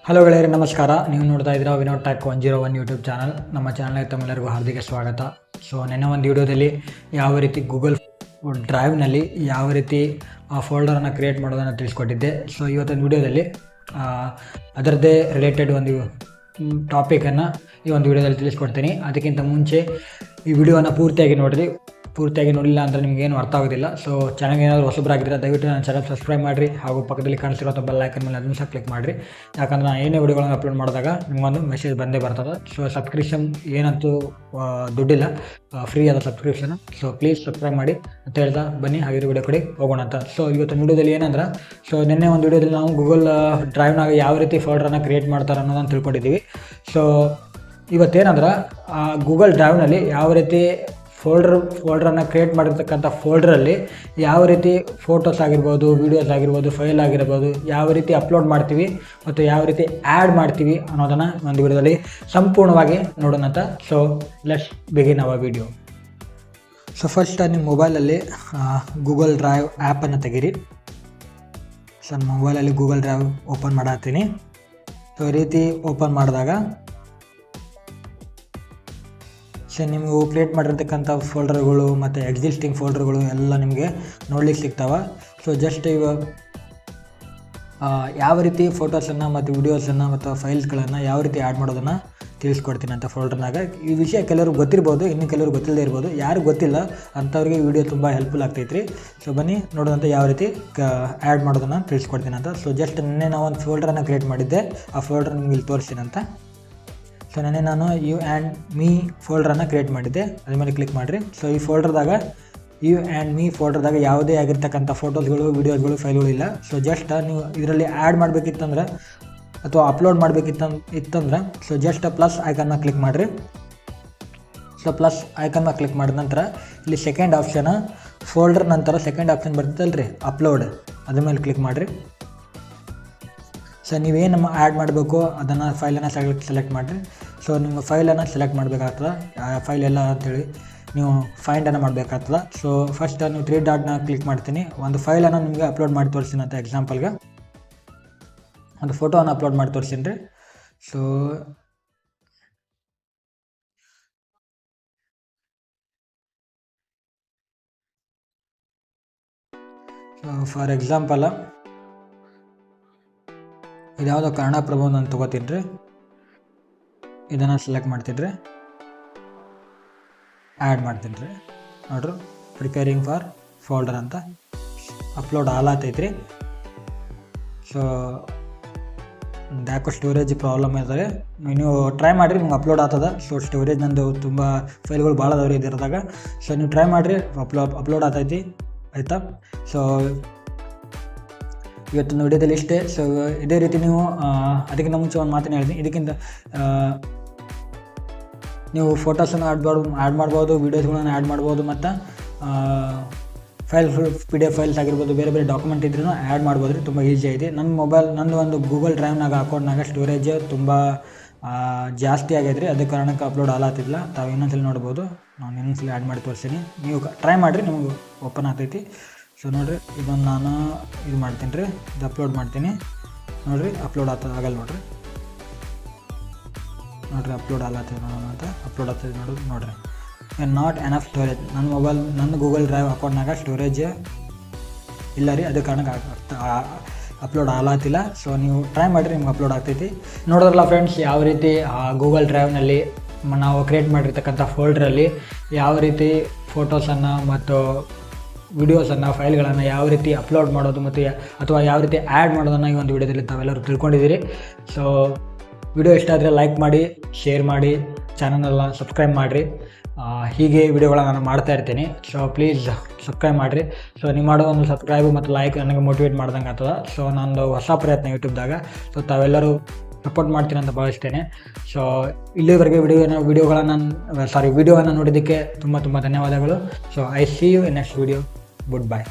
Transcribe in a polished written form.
Hello ಗೆಳೆಯರೇ, ನಮಸ್ಕಾರ. ನೀವು ನೋಡ್ತಾ ಇದ್ದೀರಾ ವಿನೋದ್ ಟೆಕ್ 101 ಯೂಟ್ಯೂಬ್ ಚಾನಲ್. ನಮ್ಮ ಚಾನಲ್ಗೆ ತಮ್ಮೆಲ್ಲರಿಗೂ ಹಾರ್ದಿಕ ಸ್ವಾಗತ. ಸೊ ನೆನ್ನೆ ಒಂದು ವಿಡಿಯೋದಲ್ಲಿ ಯಾವ ರೀತಿ ಗೂಗಲ್ ಡ್ರೈವ್ನಲ್ಲಿ ಯಾವ ರೀತಿ ಫೋಲ್ಡರನ್ನು ಕ್ರಿಯೇಟ್ ಮಾಡೋದನ್ನು ತಿಳಿಸ್ಕೊಟ್ಟಿದ್ದೆ. ಸೊ ಇವತ್ತೊಂದು ವಿಡಿಯೋದಲ್ಲಿ ಅದರದ್ದೇ ರಿಲೇಟೆಡ್ ಒಂದು ಟಾಪಿಕನ್ನು ಈ ಒಂದು ವಿಡಿಯೋದಲ್ಲಿ ತಿಳಿಸ್ಕೊಡ್ತೀನಿ. ಅದಕ್ಕಿಂತ ಮುಂಚೆ ಈ ವಿಡಿಯೋನ ಪೂರ್ತಿಯಾಗಿ ನೋಡಿಲ್ಲ ಅಂದರೆ ನಿಮಗೇನು ಅರ್ಥ ಆಗೋದಿಲ್ಲ. ಸೊ ಚಾನಲ್ಗೆ ಏನಾದರೂ ಹೊಸಬರಾಗಿದ್ದರೆ ದಯವಿಟ್ಟು ನನ್ನ ಚಾನಲ್ ಸಬ್ಸ್ಕ್ರೈಬ್ ಮಾಡಿರಿ, ಹಾಗೂ ಪಕ್ಕದಲ್ಲಿ ಕಾಣಿಸ್ತಿರೋ ಬೆಲ್ ಐಕನ್ ಮೇಲೆ ಅದನ್ನು ಸಹ ಕ್ಲಿಕ್ ಮಾಡಿರಿ. ಯಾಕಂದರೆ ನಾನು ಏನೇ ವಿಡಿಯೋಗಳನ್ನು ಅಪ್ಲೋಡ್ ಮಾಡಿದಾಗ ನಿಮಗೊಂದು ಮೆಸೇಜ್ ಬಂದೇ ಬರ್ತದೆ. ಸೊ ಸಬ್ಸ್ಕ್ರಿಪ್ಷನ್ ಏನಂತೂ ದುಡ್ಡಿಲ್ಲ, ಫ್ರೀ ಆದ ಸಬ್ಸ್ಕ್ರಿಪ್ಷನ್. ಸೊ ಪ್ಲೀಸ್ ಸಬ್ಸ್ಕ್ರೈಬ್ ಮಾಡಿ ಅಂತ ಹೇಳ್ತಾ ಬನ್ನಿ ಹಾಗಿರೋ ವಿಡಿಯೋ ಕಡೆ ಹೋಗೋಣ ಅಂತ. ಸೊ ಇವತ್ತು ವಿಡಿಯೋದಲ್ಲಿ ಏನಂದ್ರೆ, ಸೊ ನಿನ್ನೆ ಒಂದು ವಿಡಿಯೋದಲ್ಲಿ ನಾವು ಗೂಗಲ್ ಡ್ರೈವ್ನಾಗ ಯಾವ ರೀತಿ ಫೋಲ್ಡರನ್ನು ಕ್ರಿಯೇಟ್ ಮಾಡ್ತಾರೆ ಅನ್ನೋದನ್ನು ತಿಳ್ಕೊಂಡಿದ್ದೀವಿ. ಸೊ ಇವತ್ತೇನಂದ್ರೆ ಗೂಗಲ್ ಡ್ರೈವ್ನಲ್ಲಿ ಯಾವ ರೀತಿ ಫೋಲ್ಡ್ರನ್ನು ಕ್ರಿಯೇಟ್ ಮಾಡಿರ್ತಕ್ಕಂಥ ಫೋಲ್ಡ್ರಲ್ಲಿ ಯಾವ ರೀತಿ ಫೋಟೋಸ್ ಆಗಿರ್ಬೋದು, ವೀಡಿಯೋಸ್ ಆಗಿರ್ಬೋದು, ಫೈಲ್ ಆಗಿರ್ಬೋದು, ಯಾವ ರೀತಿ ಅಪ್ಲೋಡ್ ಮಾಡ್ತೀವಿ ಮತ್ತು ಯಾವ ರೀತಿ ಆ್ಯಡ್ ಮಾಡ್ತೀವಿ ಅನ್ನೋದನ್ನು ಒಂದು ವಿಡಿಯೋದಲ್ಲಿ ಸಂಪೂರ್ಣವಾಗಿ ನೋಡೋಣ ಅಂತ. So let's begin hour video. So first ನಿಮ್ಮ ಮೊಬೈಲಲ್ಲಿ ಗೂಗಲ್ ಡ್ರೈವ್ ಆ್ಯಪನ್ನು ತೆಗೀರಿ. ಸೊ ನನ್ನ ಮೊಬೈಲಲ್ಲಿ ಗೂಗಲ್ ಡ್ರೈವ್ ಓಪನ್ ಮಾಡತ್ತೀನಿ. ಸೊ ಈ ರೀತಿ ಓಪನ್ ಮಾಡಿದಾಗ ಸೊ ನೀವು ಕ್ರಿಯೇಟ್ ಮಾಡಿರ್ತಕ್ಕಂಥ ಫೋಲ್ಡರ್ಗಳು ಮತ್ತು ಎಕ್ಸಿಸ್ಟಿಂಗ್ ಫೋಲ್ಡರ್ಗಳು ಎಲ್ಲ ನಿಮಗೆ ನೋಡ್ಲಿಕ್ಕೆ ಸಿಗ್ತಾವೆ. ಸೊ ಜಸ್ಟ್ ಇವಾಗ ಯಾವ ರೀತಿ ಫೋಟೋಸನ್ನು ಮತ್ತು ವಿಡಿಯೋಸನ್ನು ಮತ್ತು ಫೈಲ್ಸ್ಗಳನ್ನು ಯಾವ ರೀತಿ ಆ್ಯಡ್ ಮಾಡೋದನ್ನು ತಿಳಿಸ್ಕೊಡ್ತೀನಿ ಅಂತ ಫೋಲ್ಡರ್ನಾಗ. ಈ ವಿಷಯ ಕೆಲವ್ರಿಗೆ ಗೊತ್ತಿರ್ಬೋದು, ಇನ್ನು ಕೆಲವ್ರಿಗೆ ಗೊತ್ತಿಲ್ಲದೆ ಇರ್ಬೋದು. ಯಾರು ಗೊತ್ತಿಲ್ಲ ಅಂಥವ್ರಿಗೆ ಈ ವಿಡಿಯೋ ತುಂಬ ಹೆಲ್ಪ್ಫುಲ್ ಆಗ್ತೈತ್ರಿ. ಸೊ ಬನ್ನಿ ನೋಡೋದಂತ ಯಾವ ರೀತಿ ಆ್ಯಡ್ ಮಾಡೋದನ್ನು ತಿಳಿಸ್ಕೊಡ್ತೀನಿ ಅಂತ. ಸೊ ಜಸ್ಟ್ ನಿನ್ನೆ ನಾವು ಒಂದು ಫೋಲ್ಡರನ್ನು ಕ್ರಿಯೇಟ್ ಮಾಡಿದ್ದೆ, ಆ ಫೋಲ್ಡರ್ ನಿಮ್ಗೆ ಇಲ್ಲಿ ತೋರಿಸ್ತೀನಿ ಅಂತ. ಸೊ ನೆನ್ನೆ ನಾನು ಯು ಆ್ಯಂಡ್ ಮೀ ಫೋಲ್ಡ್ರನ್ನು ಕ್ರಿಯೇಟ್ ಮಾಡಿದ್ದೆ, ಅದ್ರ ಮೇಲೆ ಕ್ಲಿಕ್ ಮಾಡಿರಿ. ಸೊ ಈ ಫೋಲ್ಡರ್ದಾಗ ಯು ಆ್ಯಂಡ್ ಮೀ ಫೋಲ್ಡರ್ದಾಗ ಯಾವುದೇ ಆಗಿರ್ತಕ್ಕಂಥ ಫೋಟೋಸ್ಗಳು, ವೀಡಿಯೋಸ್ಗಳು, ಫೈಲ್ಗಳು ಇಲ್ಲ. ಸೊ ಜಸ್ಟ್ ನೀವು ಇದರಲ್ಲಿ ಆ್ಯಡ್ ಮಾಡಬೇಕಿತ್ತಂದ್ರೆ ಅಥವಾ ಅಪ್ಲೋಡ್ ಮಾಡಬೇಕಿತ್ತಂದ್ರೆ ಸೊ ಜಸ್ಟ್ ಪ್ಲಸ್ ಐಕನ್ನ ಕ್ಲಿಕ್ ಮಾಡಿರಿ. ಸೊ ಪ್ಲಸ್ ಐಕನ್ನ ಕ್ಲಿಕ್ ಮಾಡಿದ ನಂತರ ಇಲ್ಲಿ ಸೆಕೆಂಡ್ ಆಪ್ಷನ್ ಫೋಲ್ಡರ್ ನಂತರ ಸೆಕೆಂಡ್ ಆಪ್ಷನ್ ಬರ್ತದಲ್ಲ ರೀ, ಅಪ್ಲೋಡ್, ಅದ್ರ ಮೇಲೆ ಕ್ಲಿಕ್ ಮಾಡಿರಿ. ಸೊ ನೀವೇನು ಆ್ಯಡ್ ಮಾಡಬೇಕು ಅದನ್ನು ಫೈಲನ್ನು ಸೆಲೆಕ್ಟ್ ಮಾಡಿರಿ. ಸೊ ನಿಮ್ಮ ಫೈಲನ್ನು ಸೆಲೆಕ್ಟ್ ಮಾಡಬೇಕಾಗ್ತದೆ, ಫೈಲ್ ಎಲ್ಲ ಅಂಥೇಳಿ ನೀವು ಫೈಂಡನ್ನು ಮಾಡಬೇಕಾಗ್ತದೆ. ಸೊ ಫಸ್ಟ್ ನೀವು 3 ಡಾಟ್ನ ಕ್ಲಿಕ್ ಮಾಡ್ತೀನಿ. ಒಂದು ಫೈಲನ್ನು ನಿಮಗೆ ಅಪ್ಲೋಡ್ ಮಾಡಿ ತೋರಿಸ್ತೀನಿ ಅಂತ. ಎಕ್ಸಾಂಪಲ್ಗೆ ಒಂದು ಫೋಟೋವನ್ನು ಅಪ್ಲೋಡ್ ಮಾಡಿ ತೋರಿಸ್ತೀನಿ ರೀ. ಸೊ ಫಾರ್ ಎಕ್ಸಾಂಪಲ್ ಇದು ಯಾವುದೋ ಕನ್ನಡ ಪ್ರಭು ನಾನು ತೊಗೋತೀನಿ ರೀ. ಇದನ್ನು ಸೆಲೆಕ್ಟ್ ಮಾಡ್ತೀನಿ ರೀ, ಆ್ಯಡ್ ಮಾಡ್ತೀನಿ ರೀ. ನೋಡ್ರಿ, ಪ್ರಿಪೇರಿಂಗ್ ಫಾರ್ ಫೋಲ್ಡರ್ ಅಂತ ಅಪ್ಲೋಡ್ ಆಲಾತೈತೆ ರೀ. ಸೊ ಯಾಕೋ ಸ್ಟೋರೇಜ್ ಪ್ರಾಬ್ಲಮ್ ಇದ್ದಾರೆ, ನೀವು ಟ್ರೈ ಮಾಡಿರಿ, ನಿಮ್ಗೆ ಅಪ್ಲೋಡ್ ಆಗ್ತದೆ. ಸೊ ಸ್ಟೋರೇಜ್ ನಂದು ತುಂಬ ಫೈಲ್ಗಳು ಭಾಳ ಅದಾವ್ರಿ ಇದ್ರದಾಗ. ಸೊ ನೀವು ಟ್ರೈ ಮಾಡಿರಿ, ಅಪ್ಲೋಡ್ ಆಗ್ತೈತಿ, ಆಯಿತಾ. ಸೊ ಇವತ್ತಿನ ವಿಡಿಯೋದಲ್ಲಿ ಇಷ್ಟೇ. ಸೊ ಇದೇ ರೀತಿ ನೀವು ಅದಕ್ಕಿಂತ ಮುಂಚೆ ಒಂದು ಮಾತನ್ನು ಹೇಳ್ತೀನಿ. ಇದಕ್ಕಿಂತ ನೀವು ಫೋಟೋಸನ್ನು ಆ್ಯಡ್ ಮಾಡ್ಬೋದು, ವೀಡಿಯೋಸ್ಗಳನ್ನು ಆ್ಯಡ್ ಮಾಡ್ಬೋದು, ಮತ್ತು PDF ಫೈಲ್ಸ್ ಆಗಿರ್ಬೋದು, ಬೇರೆ ಬೇರೆ ಡಾಕ್ಯುಮೆಂಟ್ ಇದ್ರೂ ಆ್ಯಡ್ ಮಾಡ್ಬೋದು ರೀ. ತುಂಬ ಈಸಿ ಐತಿ. ನಂದು ಒಂದು ಗೂಗಲ್ ಡ್ರೈವ್ನಾಗ ಅಕೌಂಟ್ನಾಗ ಸ್ಟೋರೇಜ್ ತುಂಬ ಜಾಸ್ತಿ ಆಗೈತೆ ರೀ. ಅದೇ ಕಾರಣಕ್ಕೆ ಅಪ್ಲೋಡ್ ಆಲಾತಿಲ್ಲ. ತಾವು ಇನ್ನೊಂದ್ಸಲ ನೋಡ್ಬೋದು, ನಾನು ಇನ್ನೊಂದ್ಸಲ ಆ್ಯಡ್ ಮಾಡಿ ತೋರಿಸ್ತೀನಿ. ನೀವು ಟ್ರೈ ಮಾಡಿರಿ, ನಿಮಗೆ ಓಪನ್ ಆಗ್ತೈತಿ. ಸೊ ನೋಡಿರಿ, ಇದನ್ನು ನಾನು ಇದು ಮಾಡ್ತೀನಿ ರೀ, ಇದು ಅಪ್ಲೋಡ್ ಮಾಡ್ತೀನಿ. ನೋಡಿರಿ, ಅಪ್ಲೋಡ್ ಆಗಲ್ಲ ನೋಡಿರಿ, ಅಪ್ಲೋಡ್ ಆಗತ್ತೆ ಅಂತ ಅಪ್ಲೋಡ್ ಆಗ್ತದೆ ನೋಡಿರಿ. ನಾಟ್ ಎನಫ್ ಸ್ಟೋರೇಜ್, ನನ್ನ ಗೂಗಲ್ ಡ್ರೈವ್ ಅಕೌಂಟ್ನಾಗ ಸ್ಟೋರೇಜ್ ಇಲ್ಲ ರೀ, ಅದೇ ಕಾರಣಕ್ಕೆ ಅಪ್ಲೋಡ್ ಆಗತ್ತಿಲ್ಲ. ಸೊ ನೀವು ಟ್ರೈ ಮಾಡಿರಿ, ನಿಮ್ಗೆ ಅಪ್ಲೋಡ್ ಆಗ್ತೈತಿ. ನೋಡಿದ್ರಲ್ಲ ಫ್ರೆಂಡ್ಸ್, ಯಾವ ರೀತಿ ಗೂಗಲ್ ಡ್ರೈವ್ನಲ್ಲಿ ನಾವು ಕ್ರಿಯೇಟ್ ಮಾಡಿರ್ತಕ್ಕಂಥ ಫೋಲ್ಡ್ರಲ್ಲಿ ಯಾವ ರೀತಿ ಫೋಟೋಸನ್ನು ಮತ್ತು ವಿಡಿಯೋಸನ್ನು, ಫೈಲ್ಗಳನ್ನು ಯಾವ ರೀತಿ ಅಪ್ಲೋಡ್ ಮಾಡೋದು ಮತ್ತು ಅಥವಾ ಯಾವ ರೀತಿ ಆ್ಯಡ್ ಮಾಡೋದನ್ನು ಈ ಒಂದು ವಿಡಿಯೋದಲ್ಲಿ ತಾವೆಲ್ಲರೂ ತಿಳ್ಕೊಂಡಿದ್ದೀರಿ. ಸೊ ವಿಡಿಯೋ ಇಷ್ಟ ಆದರೆ ಲೈಕ್ ಮಾಡಿ, ಶೇರ್ ಮಾಡಿ, ಚಾನಲ್ನೆಲ್ಲ ಸಬ್ಸ್ಕ್ರೈಬ್ ಮಾಡಿರಿ. ಹೀಗೆ ವಿಡಿಯೋಗಳನ್ನ ನಾನು ಮಾಡ್ತಾ ಇರ್ತೀನಿ. ಸೊ ಪ್ಲೀಸ್ ಸಬ್ಸ್ಕ್ರೈಬ್ ಮಾಡಿರಿ. ಸೊ ನೀವು ಮಾಡೋ ಒಂದು ಸಬ್ಸ್ಕ್ರೈಬು ಮತ್ತು ಲೈಕ್ ನನಗೆ ಮೋಟಿವೇಟ್ ಮಾಡ್ದಂಗೆ ಆಗ್ತದೆ. ಸೊ ನಂದು ಹೊಸ ಪ್ರಯತ್ನ ಯೂಟ್ಯೂಬ್ದಾಗ. ಸೊ ತಾವೆಲ್ಲರೂ ಸಪೋರ್ಟ್ ಮಾಡ್ತೀನಿ ಅಂತ ಭಾವಿಸ್ತೇನೆ. ಸೊ ಇಲ್ಲಿವರೆಗೆ ವಿಡಿಯೋವನ್ನು ನೋಡಿದ್ದಕ್ಕೆ ತುಂಬ ಧನ್ಯವಾದಗಳು. So I see you in next video. Good by.